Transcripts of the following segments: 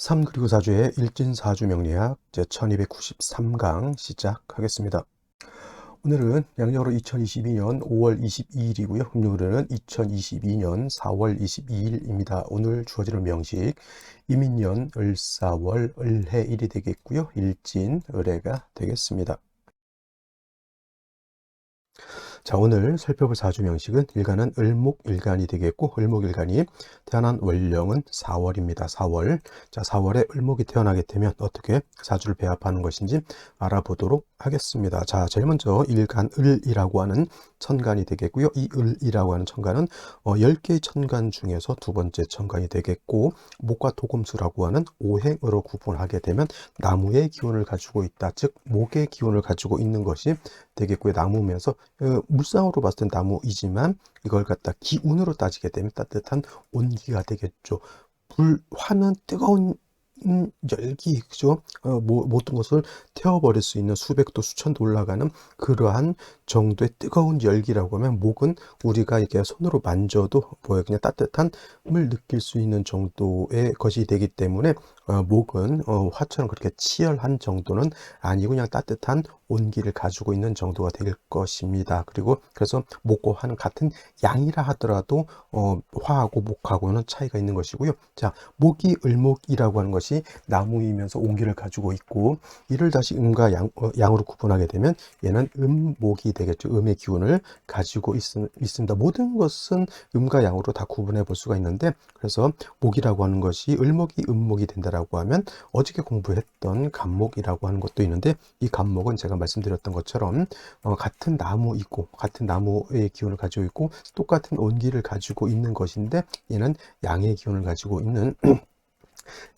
3 그리고 4주의 일진사주 명리학 제1293강 시작하겠습니다. 오늘은 양력으로 2022년 5월 22일이고요. 음력으로는 2022년 4월 22일입니다. 오늘 주어지는 명식 이민년 을사월 을해일이 되겠고요. 일진 을해가 되겠습니다. 자, 오늘 살펴볼 사주 명식은 일간은 을목일간이 되겠고, 을목일간이 태어난 월령은 4월입니다. 4월. 자, 4월에 을목이 태어나게 되면 어떻게 사주를 배합하는 것인지 알아보도록 하겠습니다. 자, 제일 먼저 일간을이라고 하는 천간이 되겠고요. 이 을이라고 하는 천간은 10개의 천간 중에서 두 번째 천간이 되겠고, 목과 토금수라고 하는 오행으로 구분하게 되면 나무의 기운을 가지고 있다. 즉, 목의 기운을 가지고 있는 것이 되겠고요. 나무면서 물상으로 봤을 땐 나무이지만 이걸 갖다 기운으로 따지게 되면 따뜻한 온기가 되겠죠. 화는 뜨거운 열기, 그죠? 모든 것을 태워버릴 수 있는 수백도 수천도 올라가는 그러한 정도의 뜨거운 열기라고 하면, 목은 우리가 이게 손으로 만져도 뭐예요? 그냥 따뜻함을 느낄 수 있는 정도의 것이 되기 때문에 목은 화처럼 그렇게 치열한 정도는 아니고 그냥 따뜻한 온기를 가지고 있는 정도가 될 것입니다. 그리고 그래서 목과 화는 같은 양이라 하더라도 화하고 목하고는 차이가 있는 것이고요. 자, 목이 을목이라고 하는 것이 나무이면서 온기를 가지고 있고, 이를 다시 음과 양으로 구분하게 되면 얘는 음목이 되겠죠. 음의 기운을 가지고 있습니다. 모든 것은 음과 양으로 다 구분해 볼 수가 있는데, 그래서 목이라고 하는 것이 을목이 음목이 된다라고 하면 어저께 공부했던 간목이라고 하는 것도 있는데, 이 간목은 제가 말씀드렸던 것처럼 같은 나무이고 같은 나무의 기운을 가지고 있고 똑같은 온기를 가지고 있는 것인데, 얘는 양의 기운을 가지고 있는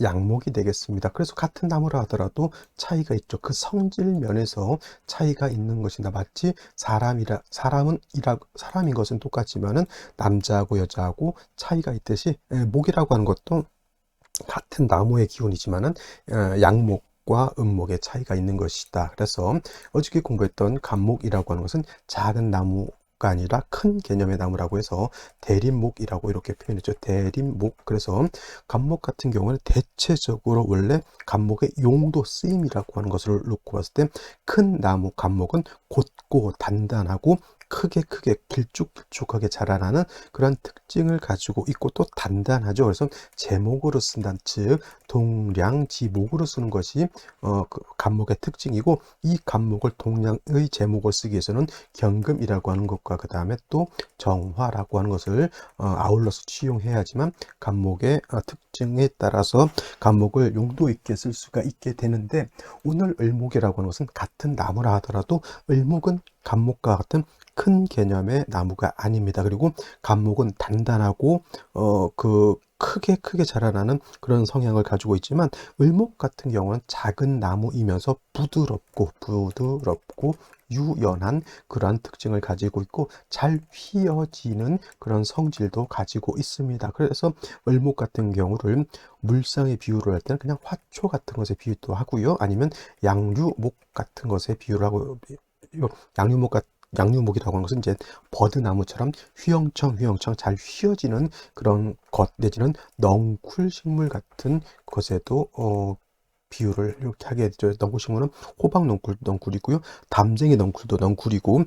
양목이 되겠습니다. 그래서 같은 나무라 하더라도 차이가 있죠. 그 성질 면에서 차이가 있는 것이다. 마치 사람인 것은 똑같지만은 남자하고 여자하고 차이가 있듯이 목이라고 하는 것도 같은 나무의 기운이지만은 양목과 음목의 차이가 있는 것이다. 그래서 어저께 공부했던 간목이라고 하는 것은 작은 나무가 아니라 큰 개념의 나무라고 해서 대림목이라고 이렇게 표현했죠. 대림목. 그래서 간목 같은 경우는 대체적으로 원래 간목의 용도 쓰임이라고 하는 것을 놓고 봤을 때, 큰 나무 간목은 곧고 단단하고 크게 길쭉길쭉하게 자라나는 그런 특징을 가지고 있고 또 단단하죠. 그래서 제목으로 쓴다는, 즉 동량지목으로 쓰는 것이 그 간목의 특징이고, 이 간목을 동량의 제목을 쓰기 위해서는 경금이라고 하는 것과 그 다음에 또 정화라고 하는 것을 아울러서 취용해야지만 간목의 특징에 따라서 간목을 용도 있게 쓸 수가 있게 되는데, 오늘 을목이라고 하는 것은 같은 나무라 하더라도 을목은 간목과 같은 큰 개념의 나무가 아닙니다. 그리고 간목은 단단하고 크게 자라나는 그런 성향을 가지고 있지만, 을목 같은 경우는 작은 나무이면서 부드럽고 유연한 그러한 특징을 가지고 있고 잘 휘어지는 그런 성질도 가지고 있습니다. 그래서 을목 같은 경우를 물상의 비유를 할 때는 그냥 화초 같은 것에 비유도 하고요. 아니면 양류목 같은 것에 비유를 하고, 양류목이라고 하는 것은 이제 버드나무처럼 휘영청 잘 휘어지는 그런 것, 내지는 넝쿨 식물 같은 것에도 비유를 이렇게 하게 되죠. 넝쿨식물은 호박 넝쿨이고요. 담쟁이 넝쿨도 넝쿨이고,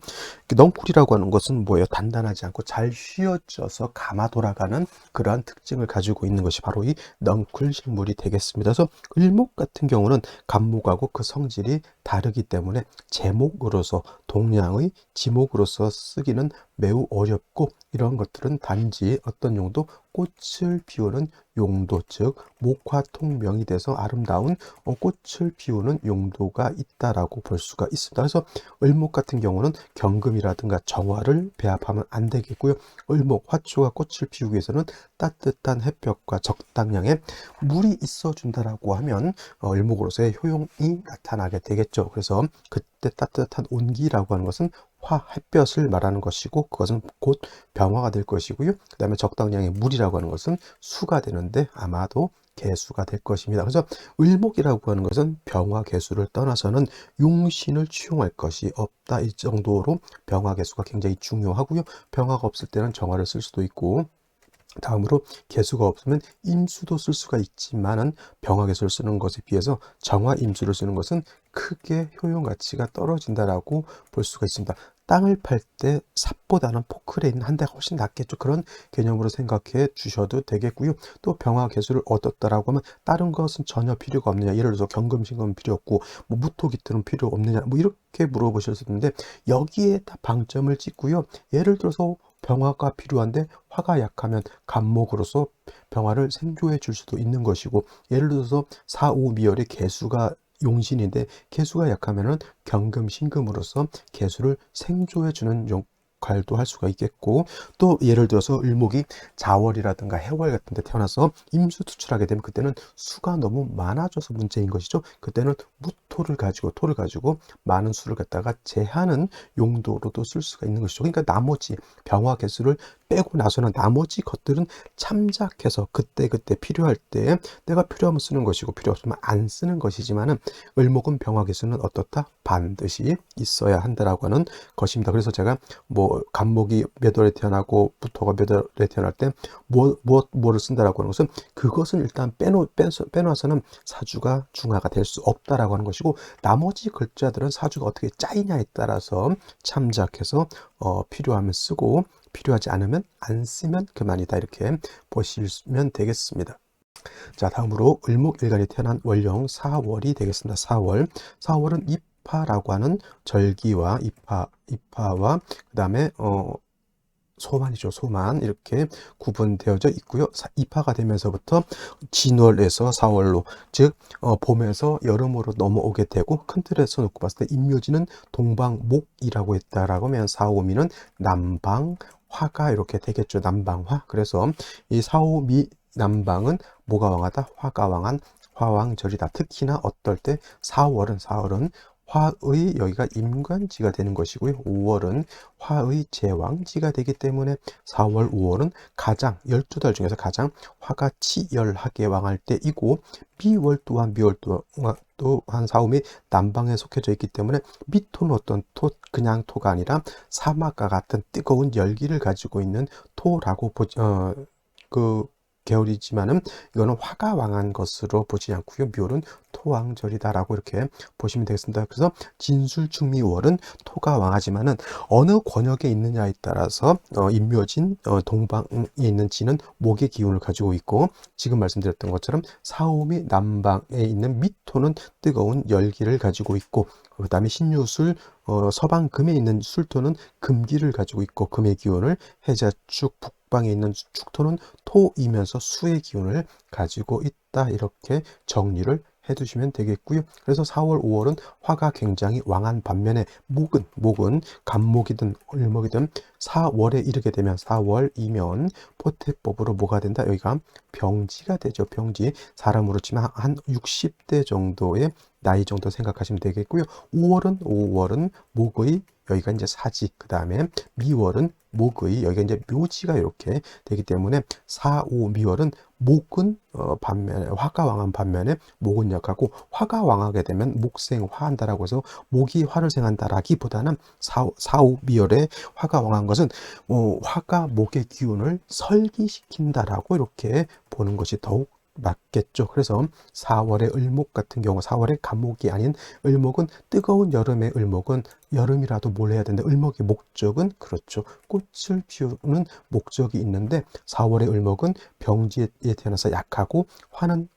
넝쿨이라고 하는 것은 뭐예요? 단단하지 않고 잘 휘어져서 감아 돌아가는 그러한 특징을 가지고 있는 것이 바로 이 넝쿨 식물이 되겠습니다. 그래서 을목 같은 경우는 간목하고 그 성질이 다르기 때문에 제목으로서 동량의 지목으로서 쓰기는 매우 어렵고, 이런 것들은 단지 어떤 용도, 꽃을 피우는 용도, 즉 목화통명이 돼서 아름다운 꽃을 피우는 용도가 있다라고 볼 수가 있습니다. 그래서 을목 같은 경우는 경금이라든가 정화를 배합하면 안 되겠고요. 을목, 화초가 꽃을 피우기 위해서는 따뜻한 햇볕과 적당량의 물이 있어준다라고 하면 을목으로서의 효용이 나타나게 되겠죠. 그래서 그때 따뜻한 온기라고 하는 것은 햇볕을 말하는 것이고, 그것은 곧 병화가 될 것이고요. 그 다음에 적당량의 물이라고 하는 것은 수가 되는데 아마도 개수가 될 것입니다. 그래서 을목이라고 하는 것은 병화 개수를 떠나서는 용신을 취용할 것이 없다. 이 정도로 병화 개수가 굉장히 중요하고요. 병화가 없을 때는 정화를 쓸 수도 있고, 다음으로 개수가 없으면 임수도 쓸 수가 있지만은 병화개수를 쓰는 것에 비해서 정화임수를 쓰는 것은 크게 효용 가치가 떨어진다라고 볼 수가 있습니다. 땅을 팔 때 삽보다는 포크레 있는 한 대가 훨씬 낫겠죠. 그런 개념으로 생각해 주셔도 되겠고요. 또 병화개수를 얻었다라고 하면 다른 것은 전혀 필요가 없느냐, 예를 들어서 경금신금은 필요 없고 뭐 무토기토는 필요 없느냐, 뭐 이렇게 물어보실 수 있는데 여기에 다 방점을 찍고요. 예를 들어서 병화가 필요한데 화가 약하면 간목으로서 병화를 생조해 줄 수도 있는 것이고, 예를 들어서 사오미열의 개수가 용신인데 개수가 약하면은 경금 신금으로서 개수를 생조해 주는 역할도 할 수가 있겠고, 또 예를 들어서 을목이 자월이라든가 해월 같은 데 태어나서 임수 투출하게 되면 그때는 수가 너무 많아져서 문제인 것이죠. 그때는 무토를 가지고 토를 가지고 많은 수를 갖다가 제하는 용도로도 쓸 수가 있는 것이죠. 그러니까 나머지 병화 개수를 빼고 나서는 나머지 것들은 참작해서 그때그때 필요할 때 내가 필요하면 쓰는 것이고 필요 없으면 안 쓰는 것이지만은 을목은 병화 개수는 어떻다? 반드시 있어야 한다라고 하는 것입니다. 그래서 제가 뭐 간목이 몇 월에 태어나고 무토가 몇 월에 태어날 때 뭐를 쓴다라고 하는 것은 그것은 일단 빼놔서는 사주가 중화가 될 수 없다라고 하는 것이고, 나머지 글자들은 사주가 어떻게 짜이냐에 따라서 참작해서 필요하면 쓰고 필요하지 않으면 안 쓰면 그만이다, 이렇게 보시면 되겠습니다. 자, 다음으로 을목일간이 태어난 월령 4월이 되겠습니다. 4월은 입하라고 하는 절기와 입하와 그 다음에 소만이죠. 소만 이렇게 구분되어져 있고요. 입하가 되면서부터 진월에서 4월로, 즉 봄에서 여름으로 넘어오게 되고, 큰 틀에서 놓고 봤을 때 임묘지는 동방목이라고 했다라고 하면 사오미는 남방 화가 이렇게 되겠죠. 남방화. 그래서 이 사오미 남방은 뭐가 왕하다? 화가 왕한 화왕절이다. 특히나 어떨 때 4월은 화의 여기가 임관지가 되는 것이고요. 5월은 화의 제왕지가 되기 때문에 4월, 5월은 가장 12달 중에서 가장 화가 치열하게 왕할 때이고, 미월 또한 사움이 남방에 속해져 있기 때문에 미토는 어떤 그냥 토가 아니라 사막과 같은 뜨거운 열기를 가지고 있는 토라고 그 계열이지만은 이거는 화가 왕한 것으로 보지 않고요. 묘는 토왕절이다라고 이렇게 보시면 되겠습니다. 그래서 진술충미월은 토가 왕하지만은 어느 권역에 있느냐에 따라서 임묘진 동방에 있는 진은 목의 기운을 가지고 있고, 지금 말씀드렸던 것처럼 사오미 남방에 있는 미토는 뜨거운 열기를 가지고 있고, 그 다음에 신유술 서방금에 있는 술토는 금기를 가지고 있고, 금의 기운을, 해자축 북방에 있는 축토는 토이면서 수의 기운을 가지고 있다, 이렇게 정리를 해두시면 되겠고요. 그래서 4월, 5월은 화가 굉장히 왕한 반면에 목은 간목이든 을목이든 4월에 이르게 되면, 4월이면 포태법으로 뭐가 된다? 여기가 병지가 되죠. 병지. 사람으로 치면 한 60대 정도의 나이 정도 생각하시면 되겠고요. 5월은 목의 여기가 이제 사지, 그 다음에 미월은 목의 여기가 이제 묘지가 이렇게 되기 때문에 4, 5, 미월은 목은 반면에 화가 왕한 반면에 목은 약하고, 화가 왕하게 되면 목생화한다라고 해서 목이 화를 생한다라기보다는 4, 5 미월에 화가 왕한 것은 화가 목의 기운을 설기시킨다라고 이렇게 보는 것이 더욱 맞겠죠. 그래서 4월의 을목 같은 경우, 4월의 간목이 아닌 을목은, 뜨거운 여름의 을목은 여름이라도 뭘 해야 되는데, 을목의 목적은 그렇죠, 꽃을 피우는 목적이 있는데 4월의 을목은 병지에 태어나서 약하고 화는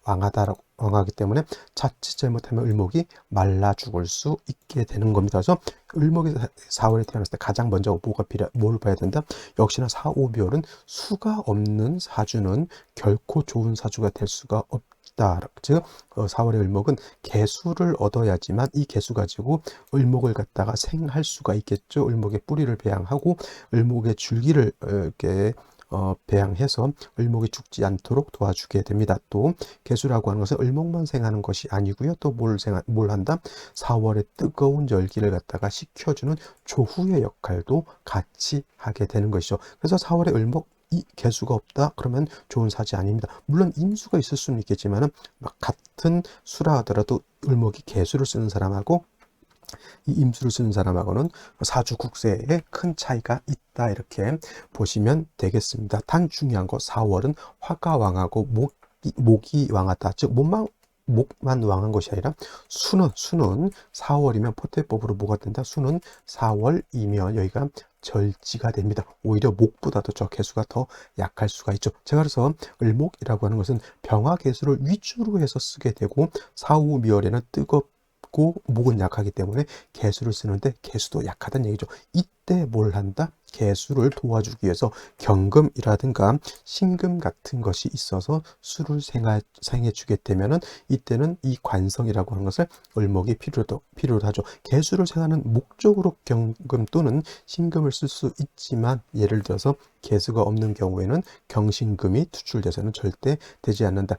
왕하기 때문에 자칫 잘못하면 을목이 말라 죽을 수 있게 되는 겁니다. 그래서 을목이 4월에 태어났을 때 가장 먼저 뭘 봐야 된다? 역시나 4, 5, 묘월은 수가 없는 사주는 결코 좋은 사주가 될 수가 없다. 즉 4월의 을목은 개수를 얻어야지만 이 개수 가지고 을목을 갖다가 생할 수가 있겠죠. 을목의 뿌리를 배양하고 을목의 줄기를 이렇게 배양해서 을목이 죽지 않도록 도와주게 됩니다. 또 개수라고 하는 것은 을목만 생하는 것이 아니고요. 또 뭘 한다? 4월의 뜨거운 열기를 갖다가 식혀주는 조후의 역할도 같이 하게 되는 것이죠. 그래서 4월의 을목, 이 개수가 없다 그러면 좋은 사지 아닙니다. 물론 임수가 있을 수는 있겠지만은 같은 수라 하더라도 을목이 개수를 쓰는 사람하고 이 임수를 쓰는 사람하고는 사주 국세에 큰 차이가 있다 이렇게 보시면 되겠습니다. 단 중요한 거 4월은 화가 왕하고 목이 왕하다. 즉 목만 왕한 것이 아니라 수는 4월이면 포태법으로 뭐가 된다? 수는 4월이면 여기가 절지가 됩니다. 오히려 목보다도 저 개수가 더 약할 수가 있죠. 제가 그래서 을목이라고 하는 것은 병화 개수를 위주로 해서 쓰게 되고 사우미월에는 뜨겁고 목은 약하기 때문에 개수를 쓰는데 개수도 약하다는 얘기죠. 이때 뭘 한다? 개수를 도와주기 위해서 경금이라든가 신금 같은 것이 있어서 수를 생해 주게 되면은 이때는 이 관성이라고 하는 것을 을목이 필요하죠. 개수를 생하는 목적으로 경금 또는 신금을 쓸 수 있지만 예를 들어서 개수가 없는 경우에는 경신금이 투출돼서는 절대 되지 않는다.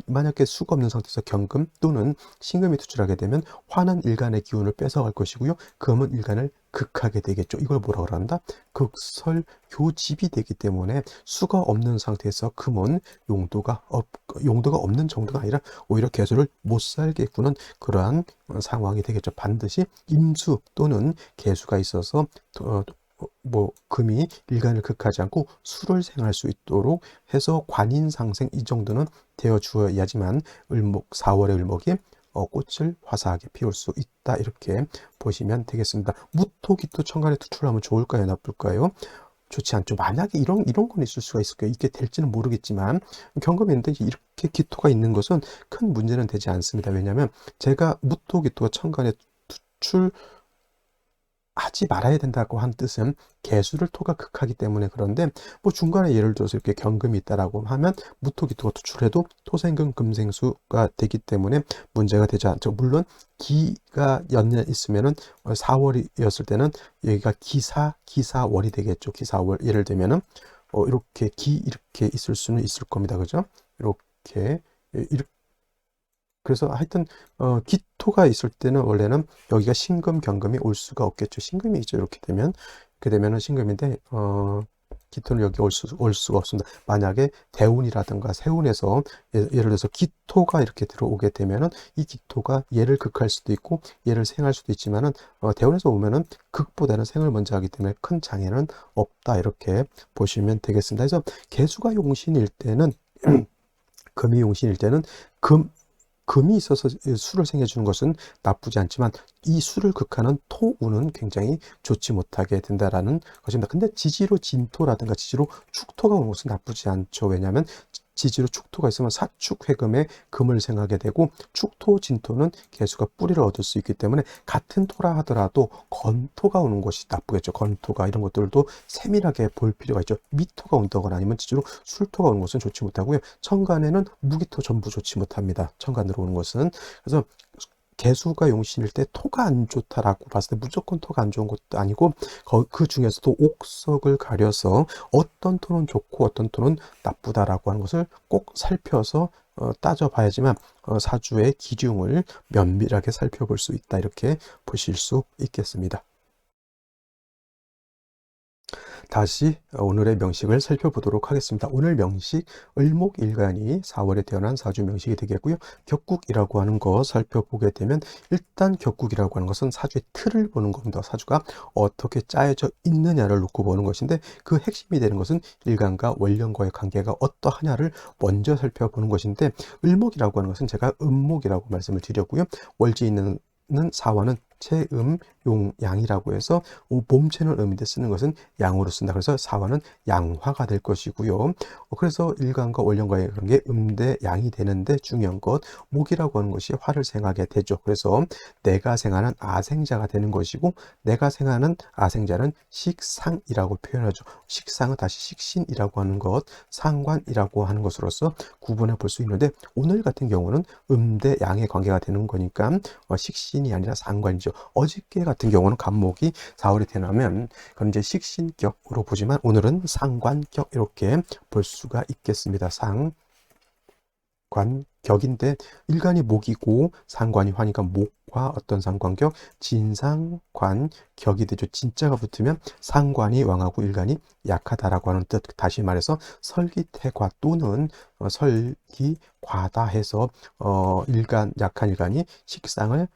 만약에 수가 없는 상태에서 경금 또는 신금이 투출하게 되면 화는 일간의 기운을 뺏어갈 것이고요. 금은 일간을 극하게 되겠죠. 이걸 뭐라고 한다? 극설교집이 되기 때문에 수가 없는 상태에서 금은 용도가 없는 정도가 아니라 오히려 개수를 못 살게 구는 그러한 상황이 되겠죠. 반드시 임수 또는 개수가 있어서 금이 일간을 극하지 않고 수를 생할 수 있도록 해서 관인상생 이 정도는 되어 주어야지만 4월의 을목이 꽃을 화사하게 피울 수 있다 이렇게 보시면 되겠습니다. 무토기토 천간에 투출하면 좋을까요, 나쁠까요? 좋지 않죠. 만약에 이런 건 있을 수가 있을 거예요. 이게 될지는 모르겠지만 경금인데 이렇게 기토가 있는 것은 큰 문제는 되지 않습니다. 왜냐하면 제가 무토기토가 천간에 투출 하지 말아야 된다고 한 뜻은 개수를 토가 극하기 때문에 그런데 중간에 예를 들어서 이렇게 경금이 있다라고 하면 무토기토가 투출해도 토생금 금생수가 되기 때문에 문제가 되지 않죠. 물론 기가 연년 있으면은 4월이었을 때는 여기가 기사월이 되겠죠. 기사월 예를 들면은 이렇게 이렇게 있을 수는 있을 겁니다. 그죠? 이렇게 그래서 하여튼 기토가 있을 때는 원래는 여기가 신금 경금이 올 수가 없겠죠. 신금이 있죠. 이렇게 되면은 신금인데 기토는 여기 올 수가 없습니다. 만약에 대운이라든가 세운에서 예를 들어서 기토가 이렇게 들어오게 되면은 이 기토가 얘를 극할 수도 있고 얘를 생할 수도 있지만은 대운에서 오면은 극보다는 생을 먼저 하기 때문에 큰 장애는 없다 이렇게 보시면 되겠습니다. 그래서 개수가 용신일 때는 금이 용신일 때는 금이 있어서 수를 생해주는 것은 나쁘지 않지만 이 수를 극하는 토운은 굉장히 좋지 못하게 된다라는 것입니다. 근데 지지로 진토라든가 지지로 축토가 오는 것은 나쁘지 않죠. 왜냐하면 지지로 축토가 있으면 사축회금에 금을 생하게 되고 축토 진토는 개수가 뿌리를 얻을 수 있기 때문에 같은 토라 하더라도 건토가 오는 것이 나쁘겠죠. 건토가 이런 것들도 세밀하게 볼 필요가 있죠. 미토가 온다거나 아니면 지지로 술토가 오는 것은 좋지 못하고요. 천간에는 무기토 전부 좋지 못합니다. 천간으로 오는 것은. 그래서 개수가 용신일 때 토가 안 좋다라고 봤을 때 무조건 토가 안 좋은 것도 아니고 그 중에서도 옥석을 가려서 어떤 토는 좋고 어떤 토는 나쁘다라고 하는 것을 꼭 살펴서 따져봐야지만 사주의 기중을 면밀하게 살펴볼 수 있다 이렇게 보실 수 있겠습니다. 다시 오늘의 명식을 살펴보도록 하겠습니다. 오늘 명식 을목일간이 4월에 태어난 사주 명식이 되겠고요. 격국이라고 하는 거 살펴보게 되면 일단 격국이라고 하는 것은 사주의 틀을 보는 겁니다. 사주가 어떻게 짜여져 있느냐를 놓고 보는 것인데 그 핵심이 되는 것은 일간과 월령과의 관계가 어떠하냐를 먼저 살펴보는 것인데 을목이라고 하는 것은 제가 음목이라고 말씀을 드렸고요. 월지 있는 사화는 체음, 용, 양이라고 해서 몸체는 음인데 쓰는 것은 양으로 쓴다. 그래서 사화는 양화가 될 것이고요. 그래서 일간과 월령과의 관계 음대 양이 되는데 중요한 것 목이라고 하는 것이 화를 생하게 되죠. 그래서 내가 생하는 아생자가 되는 것이고 내가 생하는 아생자는 식상이라고 표현하죠. 식상은 다시 식신이라고 하는 것, 상관이라고 하는 것으로서 구분해 볼 수 있는데 오늘 같은 경우는 음대 양의 관계가 되는 거니까 식신이 아니라 상관이죠. 어저께 같은 경우는 간목이 4월에 태어나면 그건 이제 식신격으로 보지만 오늘은 상관격 이렇게 볼 수가 있겠습니다. 상관격인데 일간이 목이고 상관이 화니까 목과 어떤 상관격 진상관격이 되죠. 진짜가 붙으면 상관이 왕하고 일간이 약하다라고 하는 뜻. 다시 말해서 설기태과 또는 설기과다 해서 약한 일간이 식상을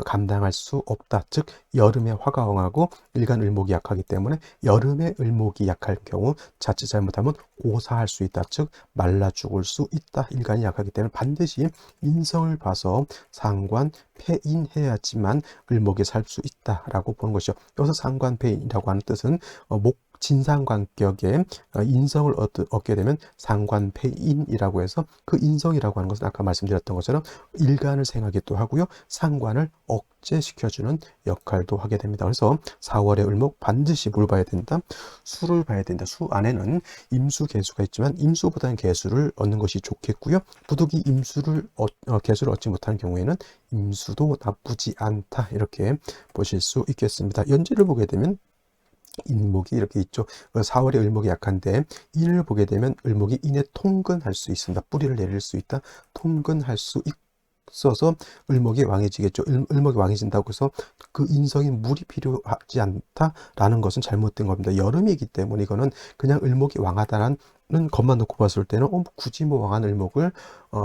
감당할 수 없다. 즉 여름에 화가 강하고 일간 을목이 약하기 때문에 여름에 을목이 약할 경우 자칫 잘못하면 고사할 수 있다. 즉 말라 죽을 수 있다. 일간이 약하기 때문에 반드시 인성을 봐서 상관 폐인해야지만 을목이 살 수 있다라고 보는 것이죠. 여기서 상관폐인이라고 하는 뜻은 목 진상관격에 인성을 얻게 되면 상관폐인이라고 해서 그 인성이라고 하는 것은 아까 말씀드렸던 것처럼 일간을 생하기도 하고요. 상관을 억제시켜주는 역할도 하게 됩니다. 그래서 4월의 을목 반드시 뭘 봐야 된다? 수를 봐야 된다. 수 안에는 임수, 개수가 있지만 임수보다는 개수를 얻는 것이 좋겠고요. 부득이 임수를 개수를 얻지 못하는 경우에는 임수도 나쁘지 않다. 이렇게 보실 수 있겠습니다. 연재를 보게 되면 인목이 이렇게 있죠. 4월에 을목이 약한데 인을 보게 되면 을목이 인에 통근할 수 있습니다. 뿌리를 내릴 수 있다. 통근할 수 있어서 을목이 왕해지겠죠. 을목이 왕해진다고 해서 그 인성이 물이 필요하지 않다라는 것은 잘못된 겁니다. 여름이기 때문에 이거는 그냥 을목이 왕하다는 것만 놓고 봤을 때는 굳이 뭐 왕한 을목을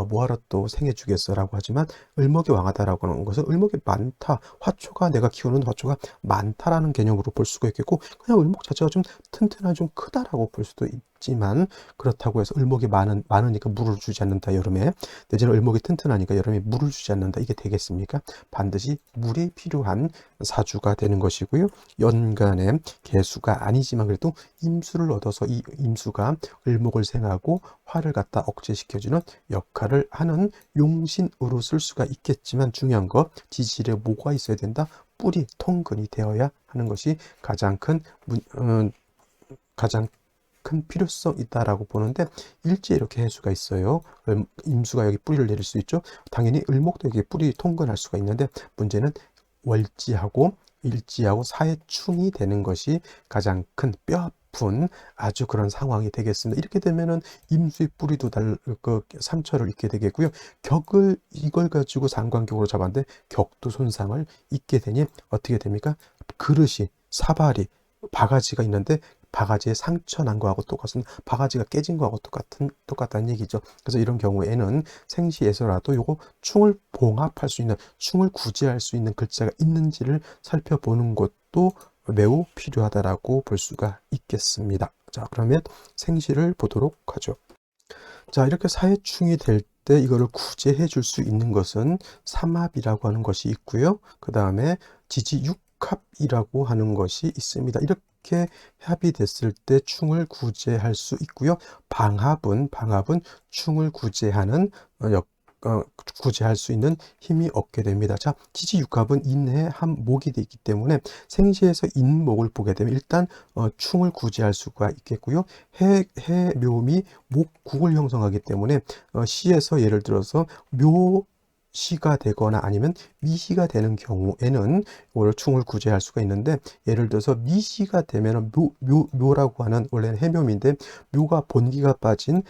뭐하러 또 생해주겠어라고 하지만 을목이 왕하다라고 하는 것은 을목이 많다. 화초가 내가 키우는 화초가 많다라는 개념으로 볼 수가 있겠고 그냥 을목 자체가 좀 튼튼하게 좀 크다라고 볼 수도 있지만 그렇다고 해서 을목이 많으니까 물을 주지 않는다 여름에 내지는 을목이 튼튼하니까 여름에 물을 주지 않는다 이게 되겠습니까? 반드시 물이 필요한 사주가 되는 것이고요. 연간에 개수가 아니지만 그래도 임수를 얻어서 이 임수가 을목을 생하고 화를 갖다 억제시켜주는 역할을 하는 용신으로 쓸 수가 있겠지만 중요한 거 지지에 뭐가 있어야 된다? 뿌리, 통근이 되어야 하는 것이 가장 큰 필요성 있다라고 보는데 일제 이렇게 해수가 있어요. 임수가 여기 뿌리를 내릴 수 있죠. 당연히 을목도 여기 뿌리 통근할 수가 있는데 문제는 월지하고 일지하고 사해충이 되는 것이 가장 큰 뼈아픈 아주 그런 상황이 되겠습니다. 이렇게 되면은 임수의 뿌리도 상처를 입게 되겠고요. 격을 이걸 가지고 상관격으로 잡았는데 격도 손상을 입게 되니 어떻게 됩니까? 그릇이 사발이 바가지가 있는데 바가지에 상처 난 거하고 똑같은 바가지가 깨진 거하고 똑같다는 얘기죠. 그래서 이런 경우에는 생시에서라도 요거 충을 봉합할 수 있는 충을 구제할 수 있는 글자가 있는지를 살펴보는 것도 매우 필요하다라고 볼 수가 있겠습니다. 자, 그러면 생시를 보도록 하죠. 자, 이렇게 사해충이 될 때 이거를 구제해 줄 수 있는 것은 삼합이라고 하는 것이 있고요. 그 다음에 지지육합이라고 하는 것이 있습니다. 이렇게 합이 됐을 때 충을 구제할 수 있고요. 방합은 충을 구제하는 구제할 수 있는 힘이 없게 됩니다. 자, 지지육합은 인해 한목이 되기 때문에 생시에서 인목을 보게 되면 일단 충을 구제할 수가 있겠고요. 해묘미 목국을 형성하기 때문에 시에서 예를 들어서 묘시가 되거나 아니면 미시가 되는 경우에는 이걸 충을 구제할 수가 있는데 예를 들어서 미시가 되면 묘라고 하는 원래는 해묘미인데 묘가 본기가 빠진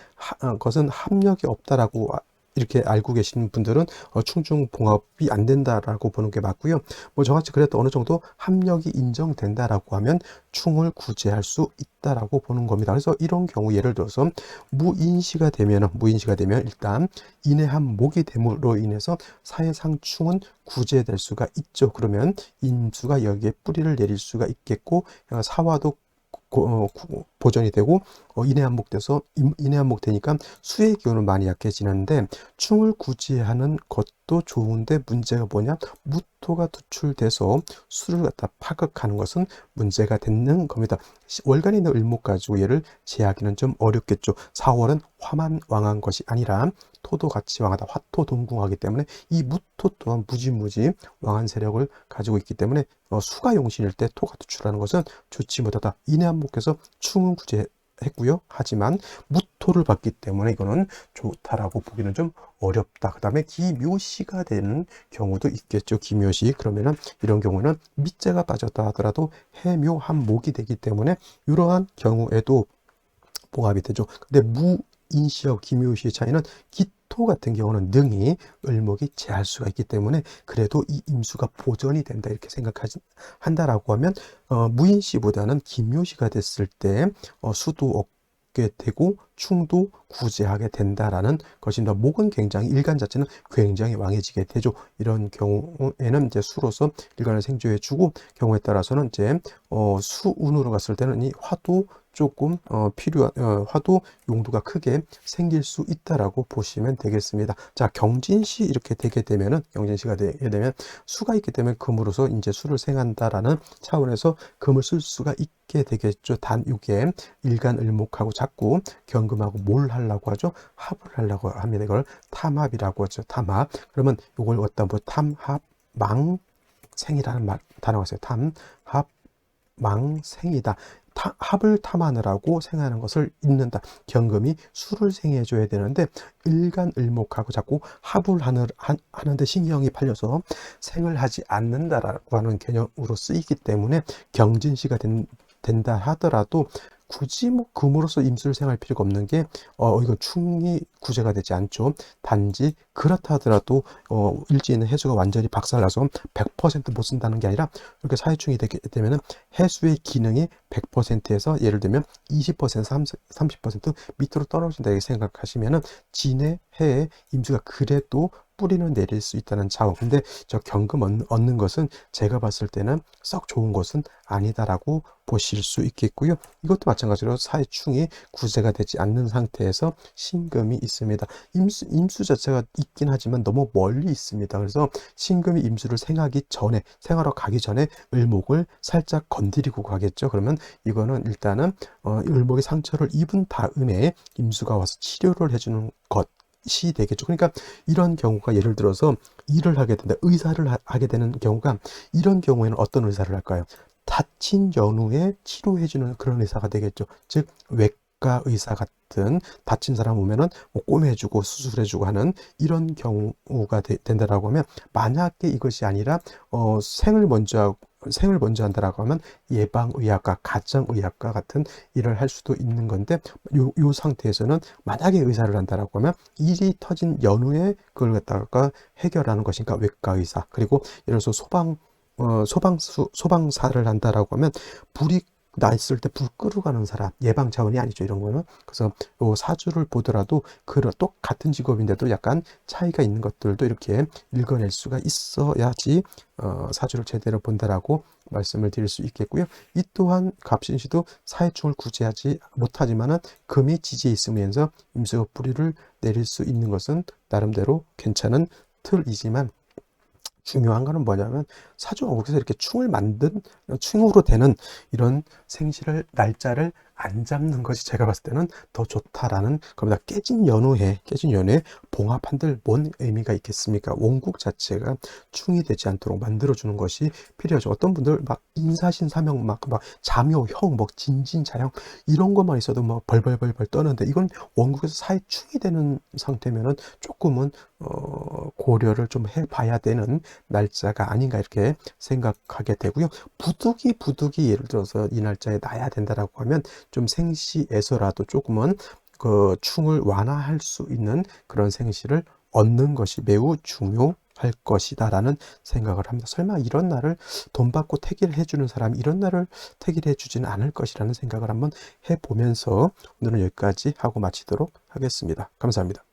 것은 합력이 없다라고 이렇게 알고 계시는 분들은 충중봉합이 안 된다라고 보는 게 맞고요. 뭐 저같이 그래도 어느 정도 합력이 인정된다라고 하면 충을 구제할 수 있다라고 보는 겁니다. 그래서 이런 경우 예를 들어서 무인시가 되면 일단 인해한 목이 됨으로 인해서 사해상 충은 구제될 수가 있죠. 그러면 임수가 여기에 뿌리를 내릴 수가 있겠고 사화도 보전이 되고 인해한목 되니까 수의 기운은 많이 약해지는데 충을 구제하는 것도 좋은데 문제가 뭐냐? 무토가 투출돼서 수를 갖다 파극하는 것은 문제가 되는 겁니다. 월간에 있는 을목 가지고 얘를 제하기는 좀 어렵겠죠. 4월은 화만 왕한 것이 아니라 토도 같이 왕하다 화토 동궁하기 때문에 이 무토 또한 무지무지 왕한 세력을 가지고 있기 때문에 수가 용신일 때 토가 투출하는 것은 좋지 못하다. 인해한목해서 충은 구제했고요. 하지만 무토를 받기 때문에 이거는 좋다라고 보기는 좀 어렵다. 그 다음에 기묘시가 되는 경우도 있겠죠. 기묘시. 그러면은 이런 경우는 밑재가 빠졌다 하더라도 해묘한목이 되기 때문에 이러한 경우에도 봉합이 되죠. 근데 무인시하고 기묘시의 차이는 기토 같은 경우는 능히 을목이 제할 수가 있기 때문에 그래도 이 임수가 보전이 된다 이렇게 한다라고 하면 무인시보다는 기묘시가 됐을 때 수도 얻게 되고 충도 구제하게 된다라는 것입니다. 목은 굉장히 일간 자체는 굉장히 왕해지게 되죠. 이런 경우에는 이제 수로서 일간을 생조해주고 경우에 따라서는 이제 수운으로 갔을 때는 이 화도 조금 필요한 화도 용도가 크게 생길 수 있다라고 보시면 되겠습니다. 자, 경진시 이렇게 되게 되면은 경진시가 되게 되면 수가 있기 때문에 금으로서 이제 수를 생한다라는 차원에서 금을 쓸 수가 있게 되겠죠. 단 이게 일간을목하고 자꾸 경금하고 뭘 하려고 하죠? 합을 하려고 합니다. 이걸 탐합이라고 하죠. 탐합. 그러면 이걸 어떤 뭐 탐합망생이라는 단어가 있어요. 탐합망생이다. 합을 탐하느라고 생하는 것을 잊는다. 경금이 수를 생해줘야 되는데 일간을목하고 자꾸 합을 하는데 신경이 팔려서 생을 하지 않는다라고 하는 개념으로 쓰이기 때문에 경진시가 된다 하더라도 굳이 뭐 금으로서 임수를 생할 필요가 없는 게 이건 충이 구제가 되지 않죠. 단지 그렇다 하더라도 일지는 해수가 완전히 박살나서 100% 못 쓴다는 게 아니라 이렇게 사회충이 되게 되면은 해수의 기능이 100%에서 예를 들면 20% 30% 밑으로 떨어진다 이렇게 생각하시면은 진해 해에 임수가 그래도 뿌리는 내릴 수 있다는 자원. 근데 저 경금 얻는 것은 제가 봤을 때는 썩 좋은 것은 아니다라고 보실 수 있겠고요. 이것도 마찬가지로 사회충이 구제가 되지 않는 상태에서 신금이 있습니다. 임수 자체가 있긴 하지만 너무 멀리 있습니다. 그래서 신금이 임수를 생하러 가기 전에 을목을 살짝 건드리고 가겠죠. 그러면 이거는 일단은 을목의 상처를 입은 다음에 임수가 와서 치료를 해주는 것이 되겠죠. 그러니까 이런 경우가 예를 들어서 일을 하게 된다, 의사를 하게 되는 경우가 이런 경우에는 어떤 의사를 할까요? 다친 연우에 치료해주는 그런 의사가 되겠죠. 즉 외과 의사 같은 다친 사람 오면은 뭐 꼬매주고 수술해주고 하는 이런 경우가 된다라고 하면, 만약에 이것이 아니라 생을 먼저 한다라고 하면 예방의학과, 가정의학과 같은 일을 할 수도 있는 건데, 요 상태에서는 만약에 의사를 한다라고 하면 일이 터진 연후에 그걸 갖다가 해결하는 것이니까 외과의사. 그리고 예를 들어서 소방사를 한다라고 하면 불이 났을 때 불 끄러 가는 사람, 예방 차원이 아니죠, 이런 거는. 그래서 요 사주를 보더라도 똑같은 직업인데도 약간 차이가 있는 것들도 이렇게 읽어낼 수가 있어야지 사주를 제대로 본다라고 말씀을 드릴 수 있겠고요. 이 또한 갑신시도 사회충을 구제하지 못하지만은 금이 지지에 있으면서 임수가 뿌리를 내릴 수 있는 것은 나름대로 괜찮은 틀이지만, 중요한 거는 뭐냐면 사주왕국에서 이렇게 충으로 되는 이런 생시를 날짜를 안 잡는 것이 제가 봤을 때는 더 좋다라는 겁니다. 깨진 연후에 봉합한들 뭔 의미가 있겠습니까? 원국 자체가 충이 되지 않도록 만들어주는 것이 필요하죠. 어떤 분들 막 인사신사명 막 자묘형 진진자형 이런 것만 있어도 막 벌벌벌 떠는데, 이건 원국에서 사회충이 되는 상태면은 조금은 고려를 좀 해봐야 되는 날짜가 아닌가 이렇게 생각하게 되고요. 부득이 예를 들어서 이 날짜에 나야 된다라고 하면 좀 생시에서라도 조금은 그 충을 완화할 수 있는 그런 생시를 얻는 것이 매우 중요할 것이다라는 생각을 합니다. 설마 이런 날을 돈 받고 택일을 해주는 사람이 이런 날을 택일해 주지는 않을 것이라는 생각을 한번 해보면서 오늘은 여기까지 하고 마치도록 하겠습니다. 감사합니다.